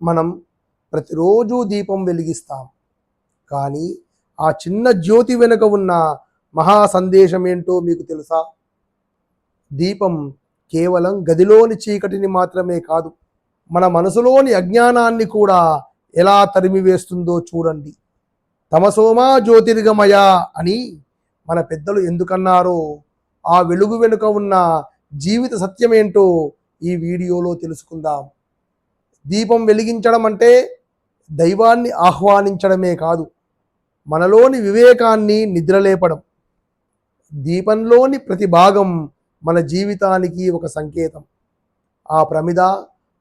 మనం ప్రతిరోజు దీపం వెలిగిస్తాం, కానీ ఆ చిన్న జ్యోతి వెనుక ఉన్న మహా సందేశం ఏంటో మీకు తెలుసా? దీపం కేవలం గదిలోని చీకటిని మాత్రమే కాదు, మన మనసులోని అజ్ఞానాన్ని కూడా ఎలా తరిమివేస్తుందో చూడండి. తమసోమా జ్యోతిర్గమయ అని మన పెద్దలు ఎందుకన్నారో, ఆ వెలుగు వెనుక ఉన్న జీవిత సత్యమేంటో ఈ వీడియోలో తెలుసుకుందాం. దీపం వెలిగించడం అంటే దైవాన్ని ఆహ్వానించడమే కాదు, మనలోని వివేకాన్ని నిద్రలేపడం. దీపంలోని ప్రతి భాగం మన జీవితానికి ఒక సంకేతం. ఆ ప్రమిద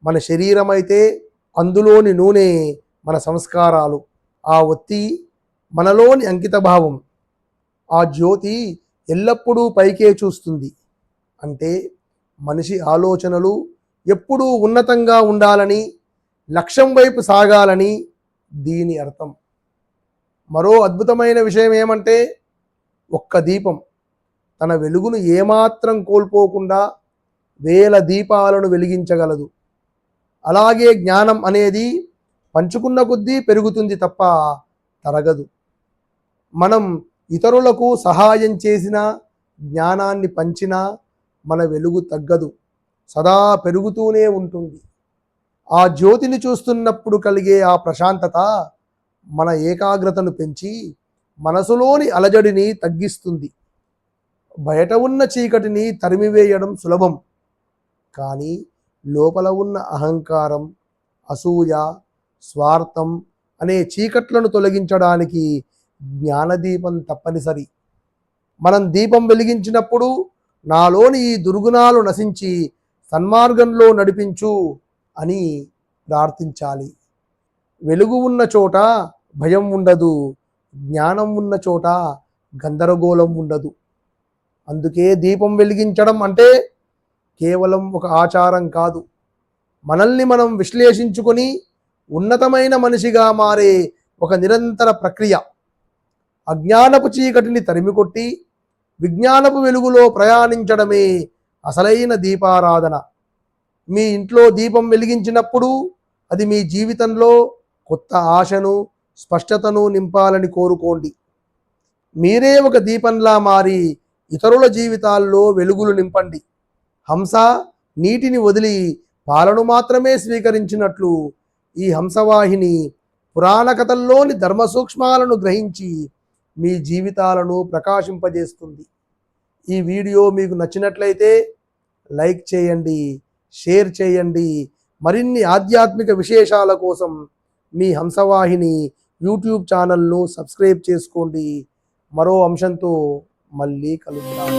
మన శరీరం అయితే, అందులోని నూనె మన సంస్కారాలు, ఆ ఒత్తి మనలోని అంకితభావం. ఆ జ్యోతి ఎల్లప్పుడూ పైకే చూస్తుంది, అంటే మనిషి ఆలోచనలు ఎప్పుడూ ఉన్నతంగా ఉండాలని, లక్ష్యం వైపు సాగాలని దీని అర్థం. మరో అద్భుతమైన విషయం ఏమంటే, ఒక్క దీపం తన వెలుగును ఏమాత్రం కోల్పోకుండా వేల దీపాలను వెలిగించగలదు. అలాగే జ్ఞానం అనేది పంచుకున్న కొద్దీ పెరుగుతుంది తప్ప తరగదు. మనం ఇతరులకు సహాయం చేసినా, జ్ఞానాన్ని పంచినా మన వెలుగు తగ్గదు, సదా పెరుగుతూనే ఉంటుంది. ఆ జ్యోతిని చూస్తున్నప్పుడు కలిగే ఆ ప్రశాంతత మన ఏకాగ్రతను పెంచి మనసులోని అలజడిని తగ్గిస్తుంది. బయట ఉన్న చీకటిని తరిమివేయడం సులభం, కానీ లోపల ఉన్న అహంకారం, అసూయ, స్వార్థం అనే చీకట్లను తొలగించడానికి జ్ఞానదీపం తప్పనిసరి. మనం దీపం వెలిగించినప్పుడు నాలోని ఈ దుర్గుణాలు నశించి సన్మార్గంలో నడిపించు అని ప్రార్థించాలి. వెలుగు ఉన్న చోట భయం ఉండదు, జ్ఞానం ఉన్న చోట గందరగోళం ఉండదు. అందుకే దీపం వెలిగించడం అంటే కేవలం ఒక ఆచారం కాదు, మనల్ని మనం విశ్లేషించుకొని ఉన్నతమైన మనిషిగా మారే ఒక నిరంతర ప్రక్రియ. అజ్ఞానపు చీకటిని తరిమికొట్టి విజ్ఞానపు వెలుగులో ప్రయాణించడమే అసలైన దీపారాధన. మీ ఇంట్లో దీపం వెలిగించినప్పుడు అది మీ జీవితంలో కొత్త ఆశను, స్పష్టతను నింపాలని కోరుకోండి. మీరే ఒక దీపంలా మారి ఇతరుల జీవితాల్లో వెలుగులు నింపండి. హంస నీటిని వదిలి పాలను మాత్రమే స్వీకరించినట్లు ఈ హంసవాహిని పురాణ కథల్లోని ధర్మ సూక్ష్మాలను గ్రహించి మీ జీవితాలను ప్రకాశింపజేస్తుంది. ఈ వీడియో మీకు నచ్చినట్లయితే లైక్ చేయండి, షేర్ చేయండి. మరిన్ని ఆధ్యాత్మిక విశేషాల కోసం మీ హంసవాహిని యూట్యూబ్ ఛానల్ను సబ్స్క్రైబ్ చేసుకోండి. మరో అంశంతో మళ్ళీ కలుద్దాం.